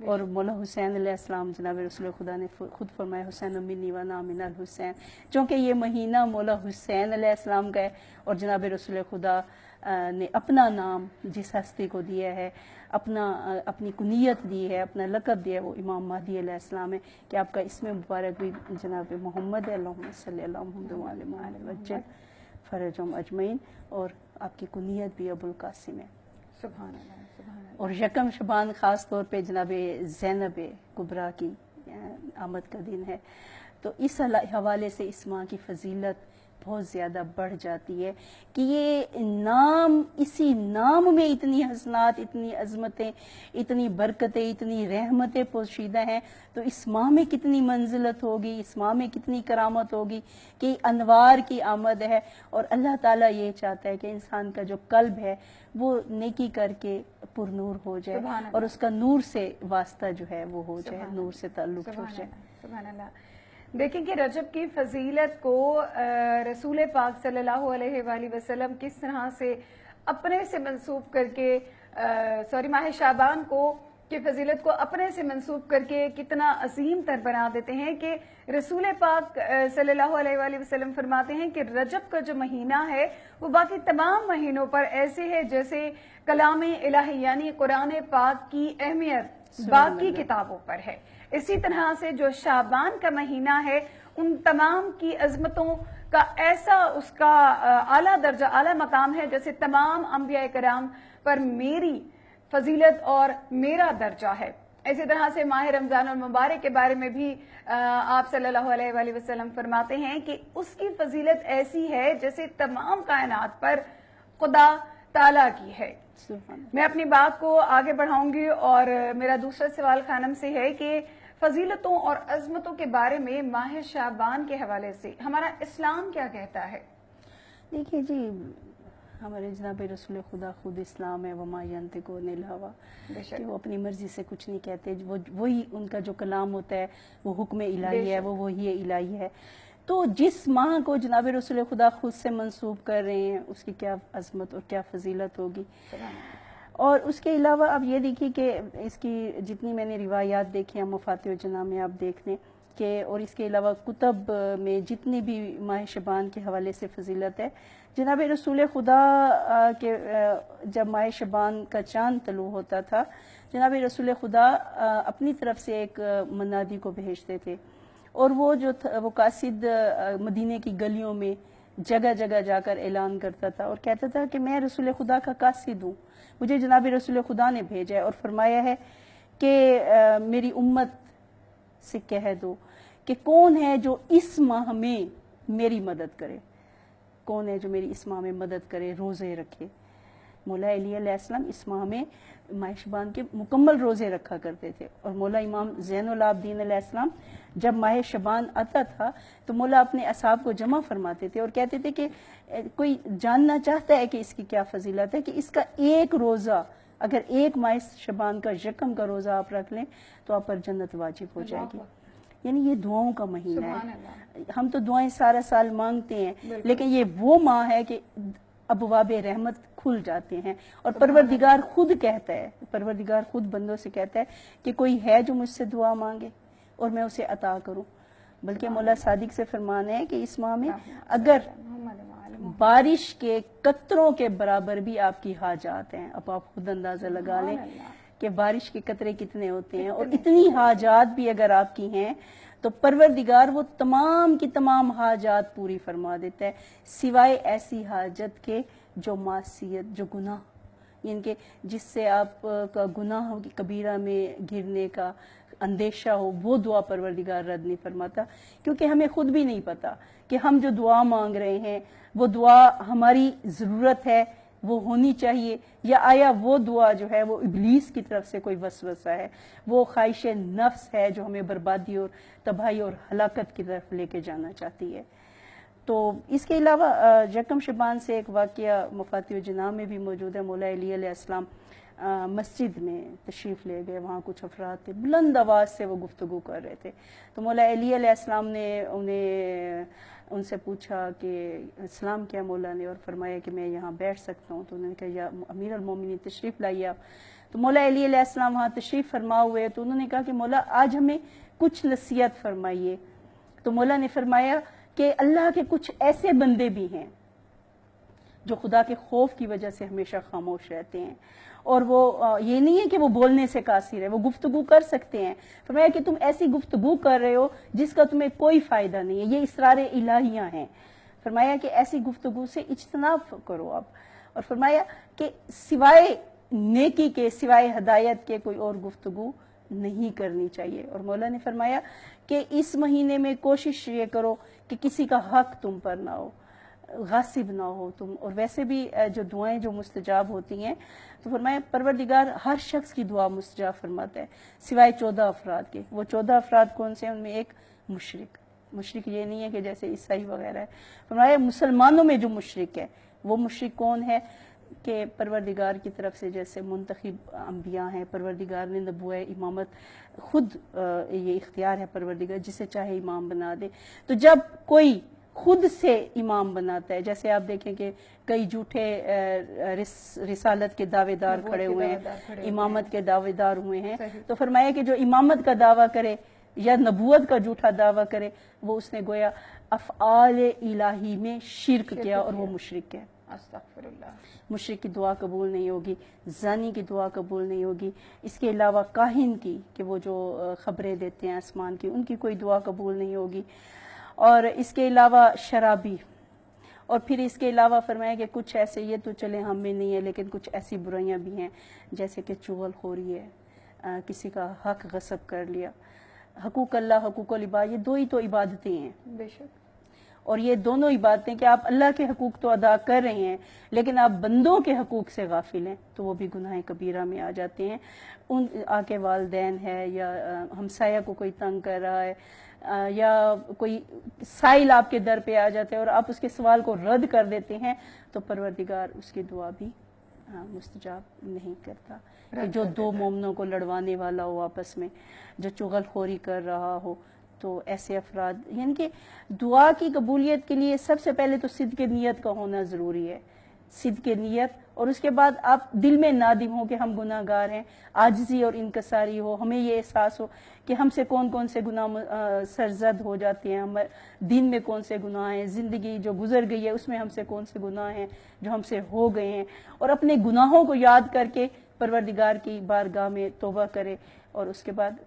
اور مولا حسین علیہ السلام جناب رسول خدا نے خود فرمایا حسین منی و انا من الحسین، چونکہ یہ مہینہ مولا حسین علیہ السلام کا ہے اور جناب رسول خدا نے اپنا نام جس ہستی کو دیا ہے، اپنی کنیت دی ہے، اپنا لقب دیا ہے، وہ امام مہدی علیہ السلام ہے کہ آپ کا اسم مبارک بھی جناب محمد ہے، اللہم صلی اللہ محمد و علی محمد وجل فرجہم اجمعین، اور آپ کی کنیت بھی ابو القاسم ہے۔ سبحان اللہ، سبحان اللہ۔ اور یکم شبان خاص طور پہ جناب زینب کبریٰ کی آمد کا دن ہے، تو اس حوالے سے اس ماہ کی فضیلت بہت زیادہ بڑھ جاتی ہے کہ یہ نام، اسی نام میں اتنی حسنات، اتنی عظمتیں، اتنی برکتیں، اتنی رحمتیں پوشیدہ ہیں، تو اس ماہ میں کتنی منزلت ہوگی، اس ماہ میں کتنی کرامت ہوگی کہ انوار کی آمد ہے، اور اللہ تعالیٰ یہ چاہتا ہے کہ انسان کا جو قلب ہے وہ نیکی کر کے پر نور ہو جائے اور اس کا نور سے واسطہ جو ہے وہ ہو جائے، نور سے تعلق ہو جائے۔ سبحان اللہ۔ دیکھیں کہ رجب کی فضیلت کو رسول پاک صلی اللہ علیہ وآلہ وسلم کس طرح سے اپنے سے منسوب کر کے ماہ شعبان کو کی فضیلت کو اپنے سے منسوب کر کے کتنا عظیم تر بنا دیتے ہیں کہ رسول پاک صلی اللہ علیہ وآلہ وسلم فرماتے ہیں کہ رجب کا جو مہینہ ہے وہ باقی تمام مہینوں پر ایسے ہے جیسے کلام الہی یعنی قرآن پاک کی اہمیت باقی کتابوں پر ہے۔ اسی طرح سے جو شعبان کا مہینہ ہے ان تمام کی عظمتوں کا ایسا اس کا اعلیٰ درجہ، اعلیٰ مقام ہے جیسے تمام انبیاء کرام پر میری فضیلت اور میرا درجہ ہے۔ اسی طرح سے ماہ رمضان المبارک کے بارے میں بھی آپ صلی اللہ علیہ وآلہ وسلم فرماتے ہیں کہ اس کی فضیلت ایسی ہے جیسے تمام کائنات پر خدا تعالیٰ کی ہے۔ میں اپنی بات کو آگے بڑھاؤں گی اور میرا دوسرا سوال خانم سے ہے کہ فضیلتوں اور عظمتوں کے بارے میں ماہ شعبان کے حوالے سے ہمارا اسلام کیا کہتا ہے؟ دیکھیے جی، ہمارے جناب رسول خدا خود اسلام ہے، وما ینطق عن الہوی، کہ وہ اپنی مرضی سے کچھ نہیں کہتے، وہی ان کا جو کلام ہوتا ہے وہ حکم الہی ہے، وہ وہی الہی ہے۔ تو جس ماہ کو جناب رسول خدا خود سے منسوب کر رہے ہیں اس کی کیا عظمت اور کیا فضیلت ہوگی۔ اور اس کے علاوہ آپ یہ دیکھیے کہ اس کی جتنی میں نے روایات دیکھی ہیں مفاتیح الجناح میں آپ دیکھ لیں کہ، اور اس کے علاوہ کتب میں جتنی بھی ماہ شعبان کے حوالے سے فضیلت ہے، جناب رسول خدا کے جب ماہ شعبان کا چاند طلوع ہوتا تھا جناب رسول خدا اپنی طرف سے ایک منادی کو بھیجتے تھے، اور وہ جو وہ قاصد مدینے کی گلیوں میں جگہ جگہ جا کر اعلان کرتا تھا اور کہتا تھا کہ میں رسول خدا کا قاصد ہوں، مجھے جناب رسول خدا نے بھیجا ہے اور فرمایا ہے کہ میری امت سے کہہ دو کہ کون ہے جو اس ماہ میں میری مدد کرے، کون ہے جو میری اس ماہ میں مدد کرے، روزے رکھے۔ مولا علی علیہ السلام اس ماہ میں ماہ شعبان کے مکمل روزے رکھا کرتے تھے، اور مولا امام زین العابدین علیہ السلام جب ماہ شعبان آتا تھا تو مولا اپنے اصحاب کو جمع فرماتے تھے اور کہتے تھے کہ کوئی جاننا چاہتا ہے کہ اس کی کیا فضیلت ہے، کہ اس کا ایک روزہ، اگر ایک ماہ شعبان کا یکم کا روزہ آپ رکھ لیں تو آپ پر جنت واجب ہو جائے گی۔ یعنی یہ دعاؤں کا مہینہ ہے، ہم تو دعائیں سارا سال مانگتے ہیں، لیکن یہ وہ ماہ ہے کہ ابواب رحمت کھل جاتے ہیں، اور پروردگار خود کہتا ہے، پروردگار خود بندوں سے کہتا ہے کہ کوئی ہے جو مجھ سے دعا مانگے اور میں اسے عطا کروں۔ بلکہ مولا صادق سے فرمان ہے کہ اس ماہ میں اگر بارش کے قطروں کے برابر بھی آپ کی حاجات ہیں، اب آپ خود اندازہ لگا لیں کہ بارش کے قطرے کتنے ہوتے ہیں، اور اتنی حاجات بھی اگر آپ کی ہیں تو پروردگار وہ تمام کی تمام حاجات پوری فرما دیتا ہے، سوائے ایسی حاجت کے جو معصیت، جو گناہ، یعنی کہ جس سے آپ کا گناہ کبیرہ میں گرنے کا اندیشہ ہو، وہ دعا پروردگار رد نہیں فرماتا، کیونکہ ہمیں خود بھی نہیں پتا کہ ہم جو دعا مانگ رہے ہیں وہ دعا ہماری ضرورت ہے، وہ ہونی چاہیے، یا آیا وہ دعا جو ہے وہ ابلیس کی طرف سے کوئی وسوسہ ہے، وہ خواہش نفس ہے جو ہمیں بربادی اور تباہی اور ہلاکت کی طرف لے کے جانا چاہتی ہے۔ تو اس کے علاوہ یکم شعبان سے ایک واقعہ مفاتیح الجناح میں بھی موجود ہے۔ مولا علی علیہ السلام مسجد میں تشریف لے گئے، وہاں کچھ افراد تھے، بلند آواز سے وہ گفتگو کر رہے تھے، تو مولا علی علیہ السلام نے ان سے پوچھا کہ اسلام کیا مولا نے، اور فرمایا کہ میں یہاں بیٹھ سکتا ہوں، تو انہوں نے کہا یا امیر المومنین تشریف لائیے آپ۔ تو مولا علی علیہ السلام وہاں تشریف فرما ہوئے تو انہوں نے کہا کہ مولا آج ہمیں کچھ نصیحت فرمائیے. تو مولا نے فرمایا کہ اللہ کے کچھ ایسے بندے بھی ہیں جو خدا کے خوف کی وجہ سے ہمیشہ خاموش رہتے ہیں, اور وہ یہ نہیں ہے کہ وہ بولنے سے قاصر ہے, وہ گفتگو کر سکتے ہیں. فرمایا کہ تم ایسی گفتگو کر رہے ہو جس کا تمہیں کوئی فائدہ نہیں ہے, یہ اسرار الہیاں ہیں. فرمایا کہ ایسی گفتگو سے اجتناب کرو آپ, اور فرمایا کہ سوائے نیکی کے, سوائے ہدایت کے کوئی اور گفتگو نہیں کرنی چاہیے. اور مولا نے فرمایا کہ اس مہینے میں کوشش یہ کرو کہ کسی کا حق تم پر نہ ہو, غاصب نہ ہو تم. اور ویسے بھی جو دعائیں جو مستجاب ہوتی ہیں, تو فرمایا پروردگار ہر شخص کی دعا مستجاب فرماتا ہے سوائے 14 افراد کے. وہ 14 افراد کون سے ہیں؟ ان میں ایک مشرک. مشرک یہ نہیں ہے کہ جیسے عیسائی وغیرہ ہے. فرمایا مسلمانوں میں جو مشرک ہے وہ مشرک کون ہے کہ پروردگار کی طرف سے جیسے منتخب انبیاء ہیں, پروردگار نے نبوت امامت خود یہ اختیار ہے پروردگار جسے چاہے امام بنا دے. تو جب کوئی خود سے امام بناتا ہے, جیسے آپ دیکھیں کہ کئی جھوٹے رسالت کے دعوے دار کھڑے ہوئے ہیں, امامت کے دعوے دار ہوئے ہیں, تو فرمایا کہ جو امامت کا دعویٰ کرے یا نبوت کا جھوٹا دعویٰ کرے وہ اس نے گویا افعال الہی میں شرک کیا اور وہ مشرک ہے. استغفر اللہ. مشرک کی دعا قبول نہیں ہوگی, زانی کی دعا قبول نہیں ہوگی. اس کے علاوہ کاہن کی, کہ وہ جو خبریں دیتے ہیں آسمان کی, ان کی کوئی دعا قبول نہیں ہوگی. اور اس کے علاوہ شرابی, اور پھر اس کے علاوہ فرمایا کہ کچھ ایسے, یہ تو چلے ہم میں نہیں ہے, لیکن کچھ ایسی برائیاں بھی ہیں جیسے کہ چغل خوری ہے, کسی کا حق غصب کر لیا. حقوق اللہ, حقوق العباد, یہ 2 ہی تو عبادتیں ہیں. بے شک. اور یہ دونوں عبادتیں کہ آپ اللہ کے حقوق تو ادا کر رہے ہیں لیکن آپ بندوں کے حقوق سے غافل ہیں, تو وہ بھی گناہ کبیرہ میں آ جاتے ہیں. ان آکے والدین ہے, یا ہمسایہ کو کوئی تنگ کر رہا ہے, یا کوئی سائل آپ کے در پہ آ جاتے ہیں اور آپ اس کے سوال کو رد کر دیتے ہیں, تو پروردگار اس کی دعا بھی مستجاب نہیں کرتا. کہ جو 2 مومنوں کو لڑوانے والا ہو آپس میں, جو چغل خوری کر رہا ہو, تو ایسے افراد, یعنی کہ دعا کی قبولیت کے لیے سب سے پہلے تو صدق نیت کا ہونا ضروری ہے. صدق نیت, اور اس کے بعد آپ دل میں نادم ہو کہ ہم گناہ گار ہیں, عاجزی اور انکساری ہو, ہمیں یہ احساس ہو کہ ہم سے کون کون سے گناہ سرزد ہو جاتے ہیں, ہم دین میں کون سے گناہ ہیں, زندگی جو گزر گئی ہے اس میں ہم سے کون سے گناہ ہیں جو ہم سے ہو گئے ہیں, اور اپنے گناہوں کو یاد کر کے پروردگار کی بارگاہ میں توبہ کرے. اور اس کے بعد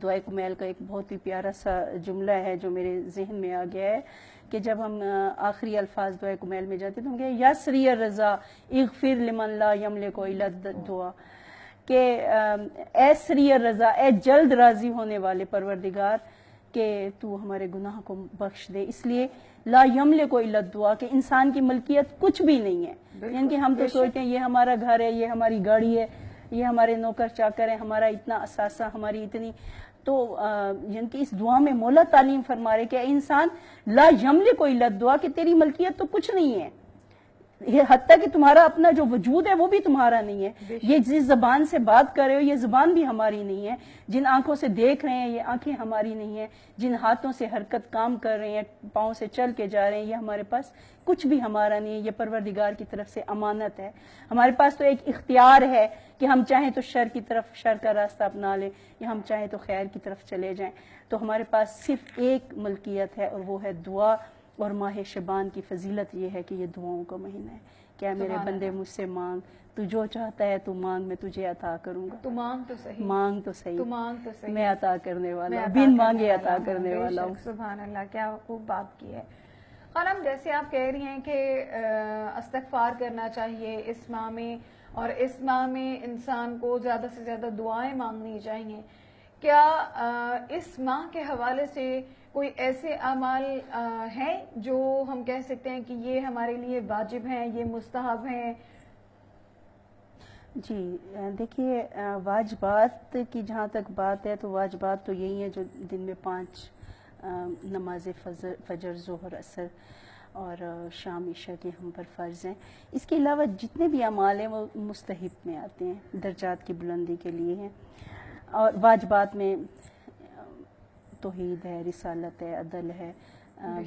دعائے کمیل کا ایک بہت ہی پیارا سا جملہ ہے جو میرے ذہن میں آ گیا ہے کہ جب ہم آخری الفاظ دعائے کمیل میں جاتے ہیں تو ہم کہتے ہیں یا سری الرضا اغفر لمن لا یملک الا الدعاء, کہ اے سری الرضا, اے جلد راضی ہونے والے پروردگار, کہ تو ہمارے گناہ کو بخش دے. اس لیے لا یملک الا الدعاء, کہ انسان کی ملکیت کچھ بھی نہیں ہے. یعنی کہ ہم تو سوچتے ہیں یہ ہمارا گھر ہے, یہ ہماری گاڑی ہے, یہ ہمارے نوکر چاکر ہیں, ہمارا اتنا اثاثہ, ہماری اتنی, تو یعنی کہ اس دعا میں مولا تعلیم فرما رہے کہ اے انسان لا یملک الا الدعاء, کہ تیری ملکیت تو کچھ نہیں ہے, یہ حتیٰ کہ تمہارا اپنا جو وجود ہے وہ بھی تمہارا نہیں ہے. یہ جس زبان سے بات کر رہے ہو یہ زبان بھی ہماری نہیں ہے, جن آنکھوں سے دیکھ رہے ہیں یہ آنکھیں ہماری نہیں ہیں, جن ہاتھوں سے حرکت کام کر رہے ہیں, پاؤں سے چل کے جا رہے ہیں, یہ ہمارے پاس کچھ بھی ہمارا نہیں ہے, یہ پروردگار کی طرف سے امانت ہے. ہمارے پاس تو ایک اختیار ہے کہ ہم چاہیں تو شر کی طرف, شر کا راستہ اپنا لیں, یا ہم چاہیں تو خیر کی طرف چلے جائیں. تو ہمارے پاس صرف ایک ملکیت ہے اور وہ ہے دعا. اور ماہ شعبان کی فضیلت یہ ہے کہ یہ دعاؤں کا مہینہ ہے. کیا میرے بندے مجھ سے مانگ, تو جو چاہتا ہے تو مانگ, میں تجھے عطا کروں گا. تو مانگ تو صحیح, مانگ تو صحیح, تو مانگ تو صحیح, میں عطا کرنے والا ہوں, بن مانگے عطا کرنے والا ہوں. سبحان اللہ, کیا خوب بات کی ہے. خانم, جیسے آپ کہہ رہی ہیں کہ استغفار کرنا چاہیے اس ماہ میں, اور اس ماہ میں انسان کو زیادہ سے زیادہ دعائیں مانگنی چاہیے, کیا اس ماہ کے حوالے سے کوئی ایسے اعمال ہیں جو ہم کہہ سکتے ہیں کہ یہ ہمارے لیے واجب ہیں, یہ مستحب ہیں؟ جی دیکھیے, واجبات کی جہاں تک بات ہے تو واجبات تو یہی ہیں جو دن میں 5 نماز فجر, ظہر, عصر اور شام عشاء کے ہم پر فرض ہیں. اس کے علاوہ جتنے بھی اعمال ہیں وہ مستحب میں آتے ہیں, درجات کی بلندی کے لیے ہیں. اور واجبات میں توحید ہے, رسالت ہے, عدل ہے,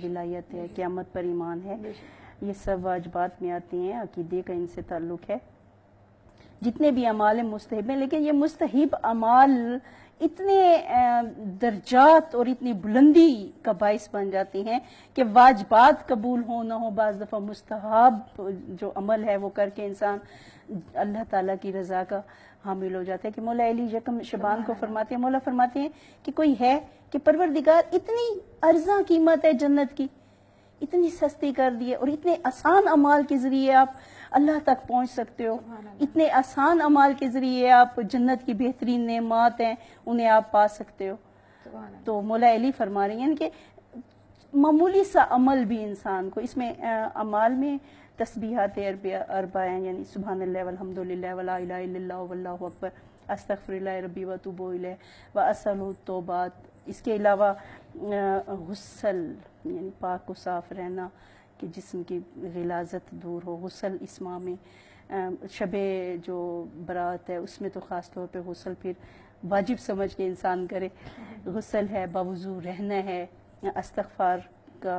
ولایت ہے, قیامت پر ایمان ہے, یہ سب واجبات میں آتی ہیں. عقیدے کا ان سے تعلق ہے. جتنے بھی اعمال ہیں مستحب ہیں، لیکن یہ مستحب اعمال اتنے درجات اور اتنی بلندی کا باعث بن جاتی ہیں کہ واجبات قبول ہو نہ ہو، بعض دفعہ مستحب جو عمل ہے وہ کر کے انسان اللہ تعالیٰ کی رضا کا حامل ہو جاتا ہے. کہ مولا علی یکم شبان کو فرماتے ہیں، مولا فرماتے ہیں کہ کوئی ہے کہ پروردگار اتنی ارزاں قیمت ہے جنت کی، اتنی سستی کر دی ہے، اور اتنے آسان اعمال کے ذریعے آپ اللہ تک پہنچ سکتے ہو، اتنے آسان اعمال کے ذریعے آپ جنت کی بہترین نعمات ہیں انہیں آپ پا سکتے ہو. تو مولا علی فرما رہی ہیں کہ معمولی سا عمل بھی انسان کو، اس میں اعمال میں تسبیحات اربع ہیں، یعنی سبحان اللہ والحمد للہ ولا الہ الا اللہ واللہ اکبر، استغفر اللہ ربی واتوب الیہ واسألہ التوبات. اس کے علاوہ غسل یعنی پاک و صاف رہنا کہ جسم کی غلاظت دور ہو. غسل اس ماہ میں شب جو برات ہے اس میں تو خاص طور پہ غسل پھر واجب سمجھ کے انسان کرے. غسل ہے، باوضو رہنا ہے، استغفار کا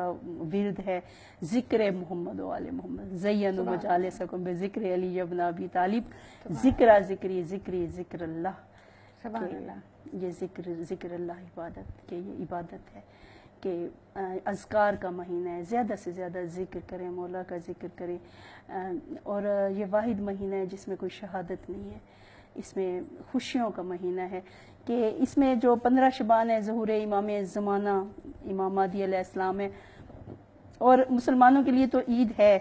ورد ہے، ذکر محمد و آل محمد، زینوا مجالسکم بذکر علی ابن ابی طالب، ذکر اللہ. یہ ذکر اللہ عبادت، کہ یہ عبادت ہے کہ اذکار کا مہینہ ہے، زیادہ سے زیادہ ذکر کریں، مولا کا ذکر کریں. اور یہ واحد مہینہ ہے جس میں کوئی شہادت نہیں ہے، اس میں خوشیوں کا مہینہ ہے. کہ اس میں جو 15 شبان ہے ظہور امام زمانہ امام مہدی علیہ السلام ہے. اور مسلمانوں کے لیے تو عید ہے،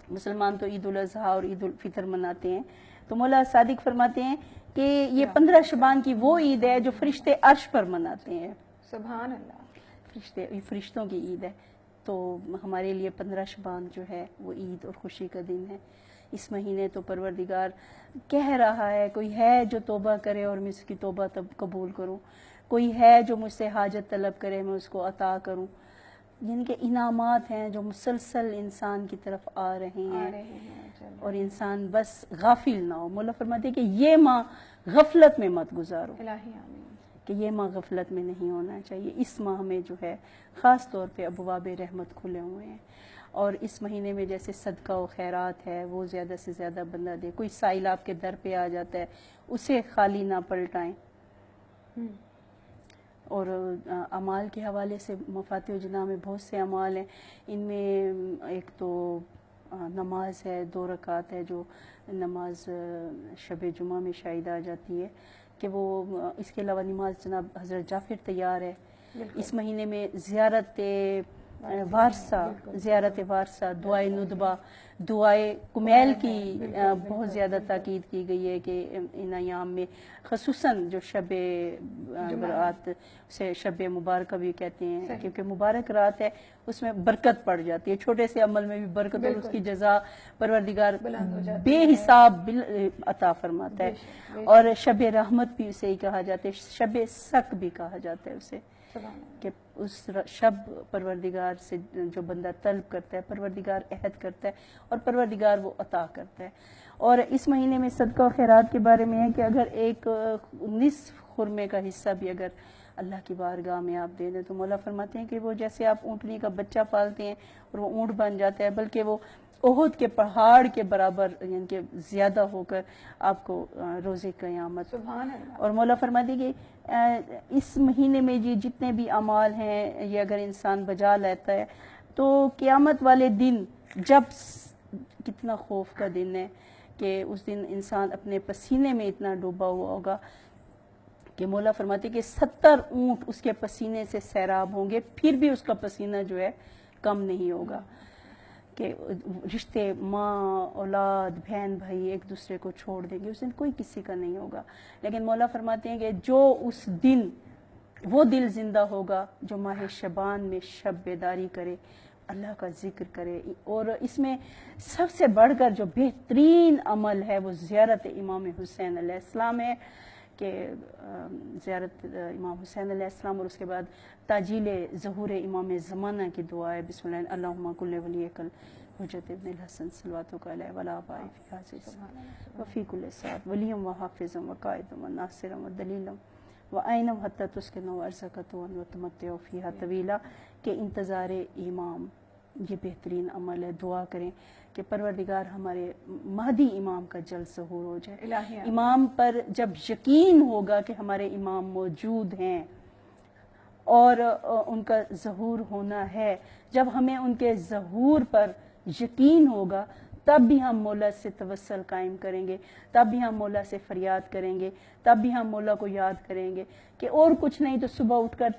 مسلمان تو عید الاضحیٰ اور عید الفطر مناتے ہیں. تو مولا صادق فرماتے ہیں کہ یہ 15 شبان کی وہ عید ہے جو فرشتے عرش پر مناتے ہیں. سبحان اللہ. فرشتوں کی عید ہے. تو ہمارے لیے 15 شبان جو ہے وہ عید اور خوشی کا دن ہے. اس مہینے تو پروردگار کہہ رہا ہے کوئی ہے جو توبہ کرے اور میں اس کی توبہ تب قبول کروں، کوئی ہے جو مجھ سے حاجت طلب کرے میں اس کو عطا کروں. یعنی کہ انعامات ہیں جو مسلسل انسان کی طرف آ رہے ہیں اور انسان بس غافل نہ ہو. مولا فرماتے ہیں کہ یہ ماہ غفلت میں مت گزارو، الہی آمین. کہ یہ ماہ غفلت میں نہیں ہونا چاہیے. اس ماہ میں جو ہے خاص طور پہ ابواب رحمت کھلے ہوئے ہیں، اور اس مہینے میں جیسے صدقہ و خیرات ہے وہ زیادہ سے زیادہ بندہ دے. کوئی سائل آپ کے در پہ آ جاتا ہے اسے خالی نہ پلٹائیں. اور اعمال کے حوالے سے مفاتیح الجناح میں بہت سے اعمال ہیں. ان میں ایک تو نماز ہے، 2 رکعت ہے جو نماز شب جمعہ میں شاید آ جاتی ہے. کہ وہ اس کے علاوہ نماز جناب حضرت جعفر تیار ہے. اس مہینے میں زیارت وارثہ، دعائے ندبہ، دعائے کمیل کی بہت زیادہ تاکید کی گئی ہے کہ ان ایام میں خصوصاً جو شب برات سے شب مبارکہ بھی کہتے ہیں کیونکہ مبارک رات ہے، اس میں برکت پڑ جاتی ہے. چھوٹے سے عمل میں بھی برکت اور اس کی جزا پروردگار بے حساب عطا فرماتا ہے. اور شب رحمت بھی اسے ہی کہا جاتا ہے، شب سک بھی کہا جاتا ہے اسے، کہ اس شب پروردگار سے جو بندہ طلب کرتا ہے پروردگار عہد کرتا ہے اور پروردگار وہ عطا کرتا ہے. اور اس مہینے میں صدقہ و خیرات کے بارے میں ہے کہ اگر ایک نصف خرمے کا حصہ بھی اگر اللہ کی بارگاہ میں آپ دے دیں تو مولا فرماتے ہیں کہ وہ جیسے آپ اونٹنی کا بچہ پالتے ہیں اور وہ اونٹ بن جاتا ہے، بلکہ وہ احد کے پہاڑ کے برابر یعنی کہ زیادہ ہو کر آپ کو روزے قیامت. سبحان اللہ. اور مولا فرماتے ہیں کہ اس مہینے میں جتنے بھی اعمال ہیں یہ اگر انسان بجا لیتا ہے تو قیامت والے دن، جب کتنا خوف کا دن ہے کہ اس دن انسان اپنے پسینے میں اتنا ڈوبا ہوا ہوگا کہ مولا فرماتے ہیں کہ 70 اونٹ اس کے پسینے سے سیراب ہوں گے، پھر بھی اس کا پسینہ جو ہے کم نہیں ہوگا. کہ رشتے ماں اولاد بہن بھائی ایک دوسرے کو چھوڑ دیں گے، اس دن کوئی کسی کا نہیں ہوگا. لیکن مولا فرماتے ہیں کہ جو اس دن وہ دل زندہ ہوگا جو ماہ شبان میں شب بیداری کرے، اللہ کا ذکر کرے. اور اس میں سب سے بڑھ کر جو بہترین عمل ہے وہ زیارت امام حسین علیہ السلام ہے، کہ زیارت امام حسین علیہ السلام اور اس کے بعد تاجیل ظہور امام زمانہ کی دعا ہے. بسم اللہ اللہم کل ولیک الحجت ابن الحسن صلواتک علیہ ولا بائی فی حاضر وفی کل ساعت ولیم و حافظم و قائدم و ناصرم و دلیلم و اینم حتی تسکنو ارزقتو و تمتعو فیہا طویلا. کہ انتظار امام یہ بہترین عمل ہے. دعا کریں کہ پروردگار ہمارے مہدی امام کا جلد ظہور ہو جائے. الہی آمین. امام پر جب یقین ہوگا کہ ہمارے امام موجود ہیں اور ان کا ظہور ہونا ہے، جب ہمیں ان کے ظہور پر یقین ہوگا تب بھی ہم مولا سے توسل قائم کریں گے، تب بھی ہم مولا سے فریاد کریں گے، تب بھی ہم مولا کو یاد کریں گے کہ اور کچھ نہیں تو صبح اٹھ کر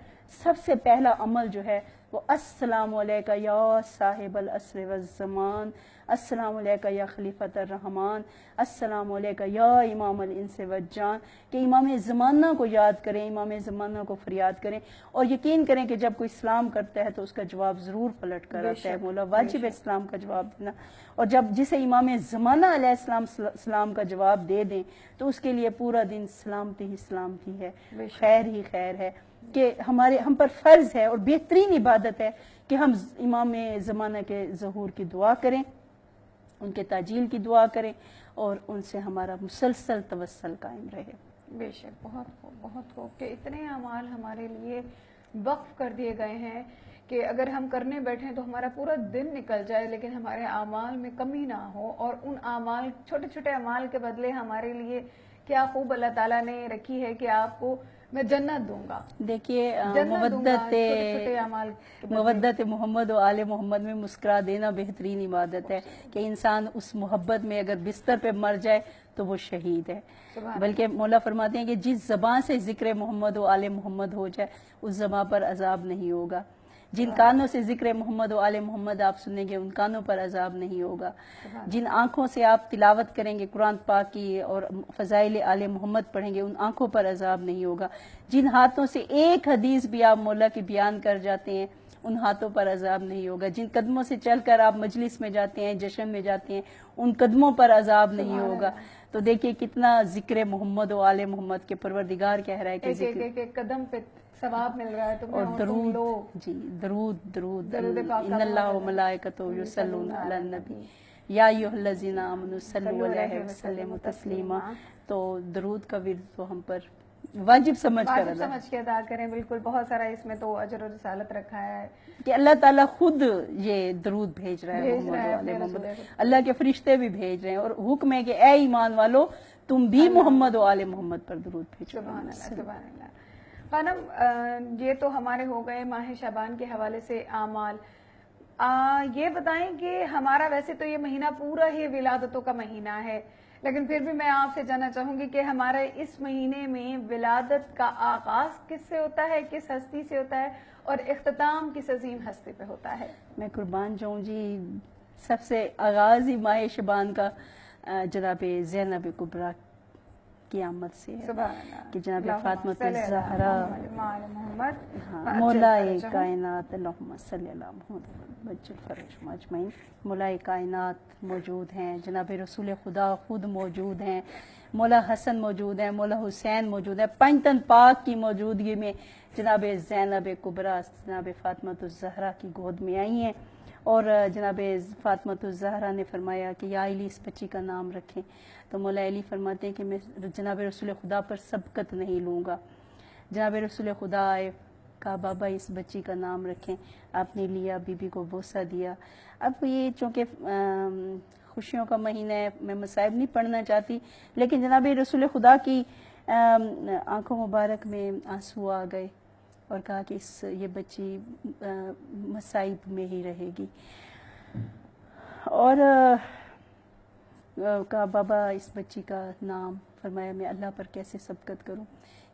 سب سے پہلا عمل جو ہے وہ السلام علیکہ یا صاحب العصر والزمان، السلام علیکہ یا خلیفۃ الرحمان، السلام علیکہ یا امام الانس والجان، کہ امام زمانہ کو یاد کریں، امام زمانہ کو فریاد کریں اور یقین کریں کہ جب کوئی اسلام کرتا ہے تو اس کا جواب ضرور پلٹ کر آتا ہے. مولا واجب ہے اسلام کا جواب دینا، اور جب جسے امام زمانہ علیہ السلام کا جواب دے دیں تو اس کے لیے پورا دن سلامتی ہی سلامتی ہے، خیر ہی خیر ہے. کہ ہم پر فرض ہے اور بہترین عبادت ہے کہ ہم امام زمانہ کے ظہور کی دعا کریں، ان کے تعجیل کی دعا کریں اور ان سے ہمارا مسلسل توسل قائم رہے. بے شک، بہت خوب، بہت خوب کہ اتنے اعمال ہمارے لیے وقف کر دیے گئے ہیں کہ اگر ہم کرنے بیٹھیں تو ہمارا پورا دن نکل جائے لیکن ہمارے اعمال میں کمی نہ ہو، اور ان اعمال، چھوٹے چھوٹے اعمال کے بدلے ہمارے لیے کیا خوب اللہ تعالیٰ نے رکھی ہے کہ آپ کو میں جنت دوں گا. دیکھیے مودت محمد و آل محمد میں مسکرا دینا بہترین عبادت ہے کہ انسان اس محبت میں اگر بستر پہ مر جائے تو وہ شہید ہے. بلکہ مولا فرماتے ہیں کہ جس زبان سے ذکر محمد و آل محمد ہو جائے اس زبان پر عذاب نہیں ہوگا. جن کانوں سے ذکر محمد و آل محمد آپ سنیں گے ان کانوں پر عذاب نہیں ہوگا. جن آنکھوں سے آپ تلاوت کریں گے قرآن پاک کی اور فضائل آل محمد پڑھیں گے ان آنکھوں پر عذاب نہیں ہوگا. جن ہاتھوں سے ایک حدیث بھی آپ مولا کی بیان کر جاتے ہیں ان ہاتھوں پر عذاب نہیں ہوگا. جن قدموں سے چل کر آپ مجلس میں جاتے ہیں، جشن میں جاتے ہیں، ان قدموں پر عذاب نہیں ہوگا. تو دیکھیے کتنا ذکر محمد و آل محمد کے پروردگار کہہ رہا ہے کہ ایک قدم پہ ثواب مل رہا ہے تمہیں، اور درود، جی درود ان اللہ و ملائکتہ یصلون علی النبی یا ایھا الذین آمنوا صلوا علیہ وسلموا تسلیما. تو درود کا ورد تو ہم پر واجب سمجھ کے ادا کریں. بالکل، بہت سارا اس میں تو اجر و رسالت رکھا ہے کہ اللہ تعالیٰ خود یہ درود بھیج رہا ہے محمد و آل محمد، اللہ کے فرشتے بھی بھیج رہے ہیں اور حکم ہے کہ اے ایمان والو تم بھی محمد و آل محمد پر درود بھیجو. سبحان اللہ، سبحان اللہ. خانم، یہ تو ہمارے ہو گئے ماہ شعبان کے حوالے سے اعمال. یہ بتائیں کہ ہمارا ویسے تو یہ مہینہ پورا ہی ولادتوں کا مہینہ ہے، لیکن پھر بھی میں آپ سے جاننا چاہوں گی کہ ہمارے اس مہینے میں ولادت کا آغاز کس سے ہوتا ہے، کس ہستی سے ہوتا ہے، اور اختتام کس عظیم ہستی پہ ہوتا ہے؟ میں قربان جاؤں جی، سب سے آغاز ہی ماہ شعبان کا جناب زینب کبریٰ کی آمد سے ہے کہ جناب فاطمۃ الزہرا مولائے کائنات اللہم صلی اللہ محمد بچ الفرج مجمعین، مولائے کائنات موجود ہیں، جناب رسول خدا خود موجود ہیں، مولا حسن موجود ہیں، مولا حسین موجود ہیں. پنجتن پاک کی موجودگی میں جناب زینب کبریٰ جناب فاطمۃ الزہرا کی گود میں آئی ہیں اور جناب فاطمۃ الزہرا نے فرمایا کہ یا علی اس بچی کا نام رکھیں. تو مولا علی فرماتے ہیں کہ میں جناب رسول خدا پر سبقت نہیں لوں گا. جناب رسول خدا آئے، کہا بابا اس بچی کا نام رکھیں. آپ نے لیا، بی بی کو بوسہ دیا. اب یہ چونکہ خوشیوں کا مہینہ ہے، میں مصائب نہیں پڑھنا چاہتی، لیکن جناب رسول خدا کی آنکھوں مبارک میں آنسو آ گئے اور کہا کہ یہ بچی مصائب میں ہی رہے گی. اور کہا بابا اس بچی کا نام، فرمایا میں اللہ پر کیسے سبقت کروں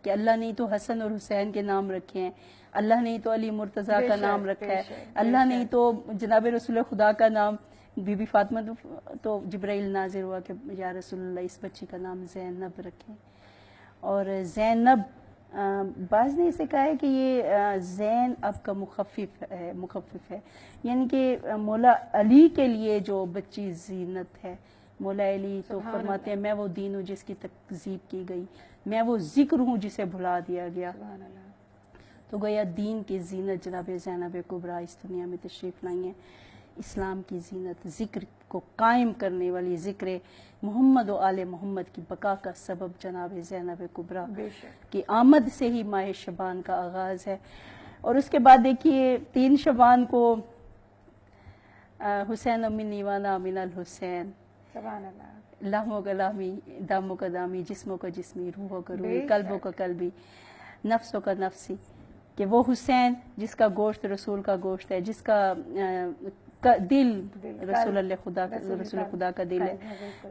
کہ اللہ نے تو حسن اور حسین کے نام رکھے ہیں، اللہ نے تو علی مرتضیٰ کا نام رکھا ہے، اللہ نے تو جناب رسول خدا کا نام. بی بی فاطمہ تو جبرائیل نازل ہوا کہ یا رسول اللہ اس بچی کا نام زینب رکھیں. اور زینب بعض نے اسے کہا ہے کہ یہ زین اب کا مخفف ہے، یعنی کہ مولا علی کے لیے جو بچی زینت ہے. مولا علی تو فرماتے ہیں میں وہ دین ہوں جس کی تکذیب کی گئی، میں وہ ذکر ہوں جسے بھلا دیا گیا. تو گویا دین کی زینت جناب زینب کبریٰ اس دنیا میں تشریف لائی ہیں. اسلام کی زینت، ذکر کو قائم کرنے والی، ذکر محمد و آل محمد کی بقا کا سبب جناب زینب کبریٰ کی آمد سے ہی ماہ شعبان کا آغاز ہے. اور اس کے بعد دیکھیے 3 شعبان کو حسین منی وانا من الحسین، سبحان اللہ، لاموں کا لامی داموں کا دامی، جسموں کا جسمی، روحوں کا روحی، بے قلبوں کا قلبی، نفسوں کا نفسی، کہ وہ حسین جس کا گوشت رسول کا گوشت ہے، جس کا دل رسول اللہ خدا کا، رسول خدا کا دل ہے،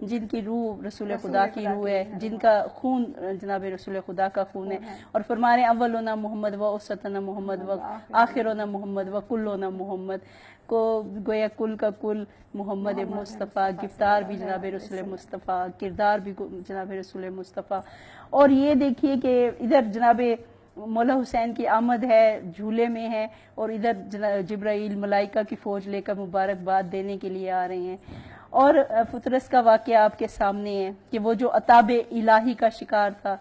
جن کی روح رسول خدا کی روح ہے، جن کا خون جناب رسول خدا کا خون ہے، اور فرما رہے ہیں اولنا محمد و اوسطنا محمد و آخرنا محمد و کلنا محمد، کو گویا کل کا کل محمد مصطفیٰ، گفتار بھی جناب رسول مصطفیٰ، کردار بھی جناب رسول مصطفیٰ۔ اور یہ دیکھیے کہ ادھر جناب مولا حسین کی آمد ہے، جھولے میں ہے، اور ادھر جبرائیل ملائکہ کی فوج لے کر مبارکباد دینے کے لیے آ رہے ہیں۔ اور فطرس کا واقعہ آپ کے سامنے ہے کہ وہ جو عطاب الہی کا شکار تھا،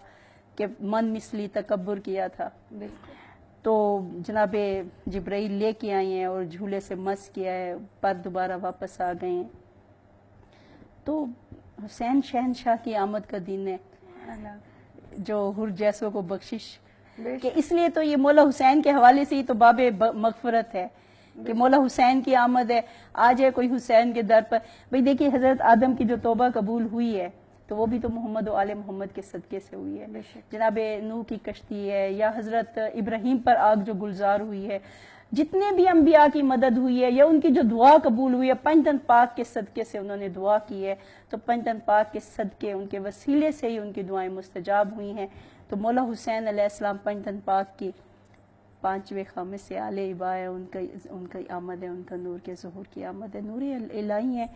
کہ من مثلی تکبر کیا تھا، تو جناب جبرائیل لے کے آئے ہیں اور جھولے سے مس کیا ہے، پر دوبارہ واپس آ گئے ہیں۔ تو حسین شہنشاہ کی آمد کا دن ہے، جو ہر جیسوں کو بخشش، کہ اس لیے تو یہ مولا حسین کے حوالے سے ہی تو باب مغفرت ہے، کہ مولا حسین کی آمد ہے، آ جائے کوئی حسین کے در پر۔ بھئی دیکھیے حضرت آدم کی جو توبہ قبول ہوئی ہے، تو وہ بھی تو محمد و آل محمد کے صدقے سے ہوئی ہے۔ جناب نوح کی کشتی ہے، یا حضرت ابراہیم پر آگ جو گلزار ہوئی ہے، جتنے بھی انبیاء کی مدد ہوئی ہے، یا ان کی جو دعا قبول ہوئی ہے، پنجتن پاک کے صدقے سے انہوں نے دعا کی ہے، تو پنجتن پاک کے صدقے، ان کے وسیلے سے ہی ان کی دعائیں مستجاب ہوئی ہیں۔ تو مولا حسین علیہ السلام پنجتن پاک کی 5ویں خامس سے آل ابا ہے، ان کی آمد ہے، ان کا نور کے ظہور کی آمد ہے، نور الہی ہے۔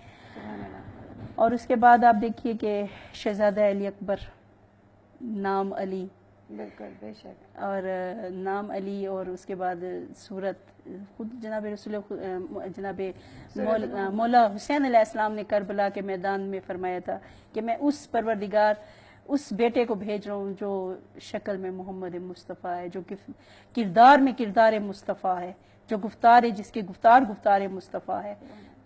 اور اس کے بعد آپ دیکھیے کہ شہزادہ علی اکبر، نام علی، بالکل بے شک، اور نام علی، اور اس کے بعد صورت خود جناب رسول جناب مولا حسین علیہ السلام نے کربلا کے میدان میں فرمایا تھا کہ میں اس پروردگار، اس بیٹے کو بھیج رہا ہوں جو شکل میں محمد مصطفیٰ ہے، جو کردار میں کردار مصطفیٰ ہے، جو گفتار ہے جس کی گفتار مصطفیٰ ہے۔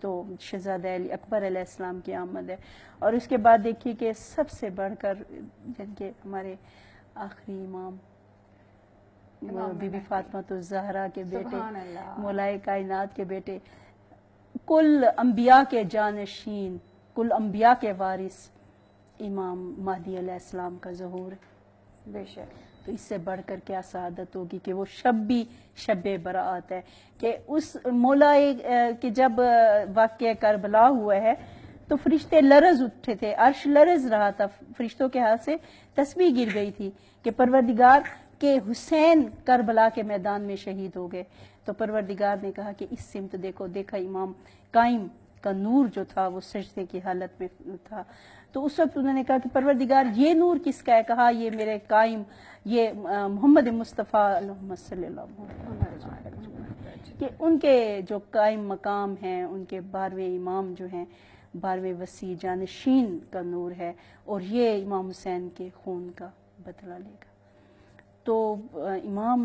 تو شہزادہ علی اکبر علیہ السلام کی آمد ہے۔ اور اس کے بعد دیکھیے کہ سب سے بڑھ کر جن کے ہمارے آخری امام بی بی فاطمہ الزہرا کے بیٹے، مولائے کائنات کے بیٹے، کل انبیاء کے جانشین، کل انبیاء کے وارث امام مہدی علیہ السلام کا ظہور ہے۔ بے شک، تو اس سے بڑھ کر کیا سعادت ہوگی کہ وہ شب بھی شب برات ہے، کہ اس مولا کہ جب واقعہ کربلا ہوا ہے تو فرشتے لرز اٹھے تھے، عرش لرز رہا تھا، فرشتوں کے ہاتھ سے تسبیح گر گئی تھی کہ پروردگار کہ حسین کربلا کے میدان میں شہید ہو گئے۔ تو پروردگار نے کہا کہ اس سمت دیکھو، دیکھا امام قائم کا نور جو تھا وہ سجدے کی حالت میں تھا۔ تو اس وقت انہوں نے کہا کہ پروردگار یہ نور کس کا ہے؟ کہا یہ میرے قائم، یہ محمد مصطفیٰ اللہم صلی اللہ علیہ وسلم، کہ ان کے جو قائم مقام ہیں، ان کے 12ویں امام جو ہیں، 12ویں وسیع جانشین کا نور ہے، اور یہ امام حسین کے خون کا بدلہ لے گا۔ تو امام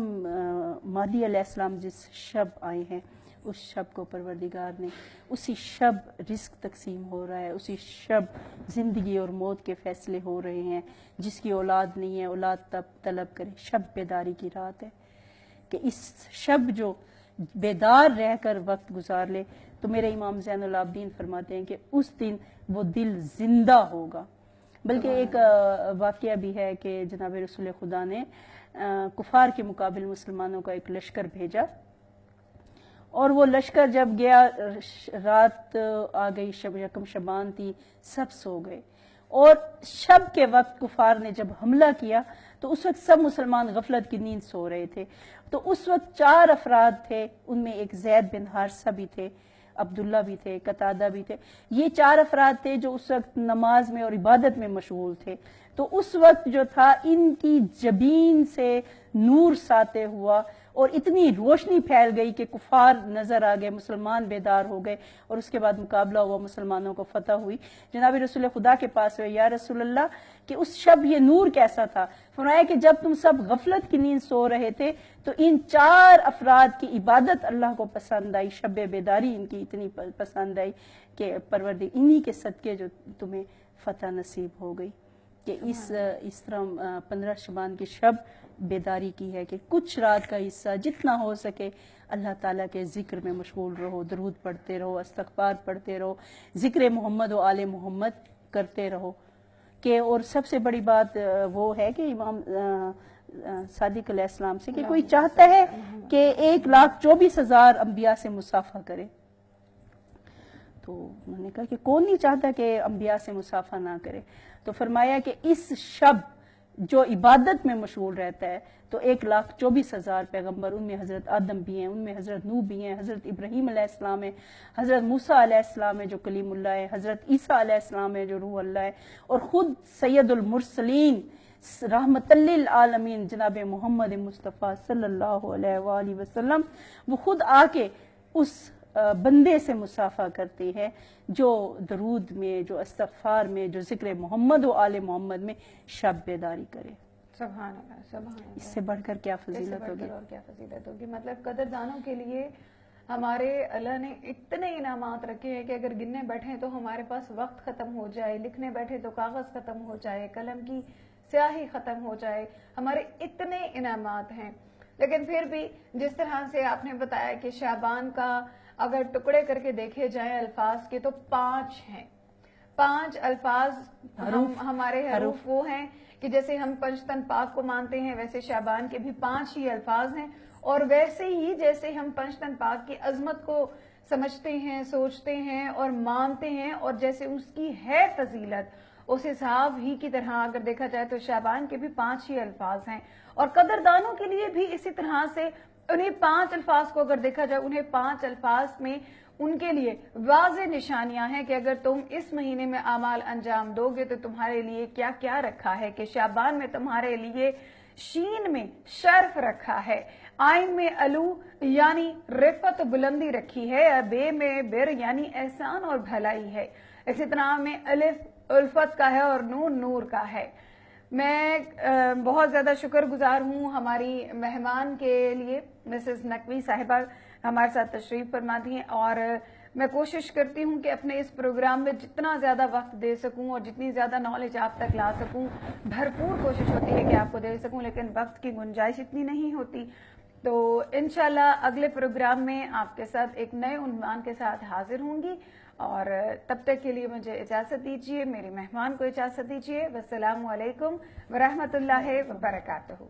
مہدی علیہ السلام جس شب آئے ہیں، اس شب کو پروردگار نے، اسی شب رزق تقسیم ہو رہا ہے، اسی شب زندگی اور موت کے فیصلے ہو رہے ہیں۔ جس کی اولاد نہیں ہے اولاد تب طلب کرے، شب بیداری کی رات ہے، کہ اس شب جو بیدار رہ کر وقت گزار لے، تو میرے امام زین العابدین فرماتے ہیں کہ اس دن وہ دل زندہ ہوگا۔ بلکہ ایک واقعہ بھی ہے کہ جناب رسول خدا نے کفار کے مقابل مسلمانوں کا ایک لشکر بھیجا، اور وہ لشکر جب گیا، رات آ گئی، یکم شبان تھی، سب سو گئے، اور شب کے وقت کفار نے جب حملہ کیا تو اس وقت سب مسلمان غفلت کی نیند سو رہے تھے۔ تو اس وقت 4 افراد تھے، ان میں ایک زید بن حارثہ بھی تھے، عبداللہ بھی تھے، قتادہ بھی تھے۔ یہ 4 افراد تھے جو اس وقت نماز میں اور عبادت میں مشغول تھے۔ تو اس وقت جو تھا، ان کی جبین سے نور ساطع ہوا، اور اتنی روشنی پھیل گئی کہ کفار نظر آ گئے، مسلمان بیدار ہو گئے، اور اس کے بعد مقابلہ ہوا، مسلمانوں کو فتح ہوئی۔ جناب رسول خدا کے پاس ہوئے، یا رسول اللہ کہ اس شب یہ نور کیسا تھا؟ فرمایا کہ جب تم سب غفلت کی نیند سو رہے تھے تو ان 4 افراد کی عبادت اللہ کو پسند آئی، شب بیداری ان کی اتنی پسند آئی کہ پروردگار انہی کے صدقے جو تمہیں فتح نصیب ہو گئی۔ کہ اس طرح 15 شعبان کی شب بیداری کی ہے کہ کچھ رات کا حصہ جتنا ہو سکے اللہ تعالیٰ کے ذکر میں مشغول رہو، درود پڑھتے رہو، استغفار پڑھتے رہو، ذکر محمد و آل محمد کرتے رہو. کہ اور سب سے بڑی بات وہ ہے کہ امام صادق علیہ السلام سے کہ کوئی چاہتا ہے کہ 1,24,000 انبیاء سے مصافحہ کرے، تو انہوں نے کہا کہ کون نہیں چاہتا کہ انبیاء سے مصافحہ نہ کرے. تو فرمایا کہ اس شب جو عبادت میں مشغول رہتا ہے تو 1,24,000 پیغمبر، ان میں حضرت آدم بھی ہیں، ان میں حضرت نوح بھی ہیں، حضرت ابراہیم علیہ السلام ہے، حضرت موسیٰ علیہ السلام ہے جو کلیم اللہ ہے، حضرت عیسیٰ علیہ السلام ہے جو روح اللہ ہے، اور خود سید المرسلین رحمت للعالمین جناب محمد مصطفیٰ صلی اللہ علیہ وآلہ وسلم وہ خود آ کے اس بندے سے مصافحہ کرتے ہیں جو درود میں، جو استغفار میں، جو ذکر محمد و آل محمد میں شب بیداری کرے. سبحان اللہ، سبحان اللہ. اس سے بڑھ کر کیا اس سے فضیلت بڑھ ہوگی. کر اور کیا فضیلت ہوگی. مطلب قدردانوں کے لیے ہمارے اللہ نے اتنے انعامات رکھے ہیں کہ اگر گننے بیٹھیں تو ہمارے پاس وقت ختم ہو جائے، لکھنے بیٹھے تو کاغذ ختم ہو جائے، قلم کی سیاہی ختم ہو جائے. ہمارے اتنے انعامات ہیں، لیکن پھر بھی جس طرح سے آپ نے بتایا کہ شعبان کا اگر ٹکڑے کر کے دیکھے جائیں الفاظ کے تو 5 ہیں. 5 الفاظ ہمارے حروف وہ ہیں کہ جیسے ہم پنجتن پاک کو مانتے ہیں ویسے شعبان کے بھی 5 ہی الفاظ ہیں، اور ویسے ہی جیسے ہم پنجتن پاک کی عظمت کو سمجھتے ہیں، سوچتے ہیں اور مانتے ہیں، اور جیسے اس کی ہے فضیلت اس حساب ہی کی طرح اگر دیکھا جائے تو شعبان کے بھی 5 ہی الفاظ ہیں. اور قدردانوں کے لیے بھی اسی طرح سے انہیں 5 الفاظ کو اگر دیکھا جائے، انہیں 5 الفاظ میں ان کے لیے واضح نشانیاں ہیں کہ اگر تم اس مہینے میں اعمال انجام دو گے تو تمہارے لیے کیا کیا رکھا ہے. کہ شعبان میں تمہارے لیے شین میں شرف رکھا ہے، آئین میں علو یعنی رفت بلندی رکھی ہے، بے میں بر یعنی احسان اور بھلائی ہے، اسی طرح میں الف الفت کا ہے اور نون نور کا ہے. میں بہت زیادہ شکر گزار ہوں ہماری مہمان کے لیے مسز نقوی صاحبہ ہمارے ساتھ تشریف فرما دی ہیں، اور میں کوشش کرتی ہوں کہ اپنے اس پروگرام میں جتنا زیادہ وقت دے سکوں اور جتنی زیادہ نالج آپ تک لا سکوں، بھرپور کوشش ہوتی ہے کہ آپ کو دے سکوں، لیکن وقت کی گنجائش اتنی نہیں ہوتی. تو انشاءاللہ اگلے پروگرام میں آپ کے ساتھ ایک نئے عنوان کے ساتھ حاضر ہوں گی، اور تب تک کے لیے مجھے اجازت دیجیے، میری مہمان کو اجازت دیجیے. والسلام علیکم ورحمۃ اللہ وبرکاتہ.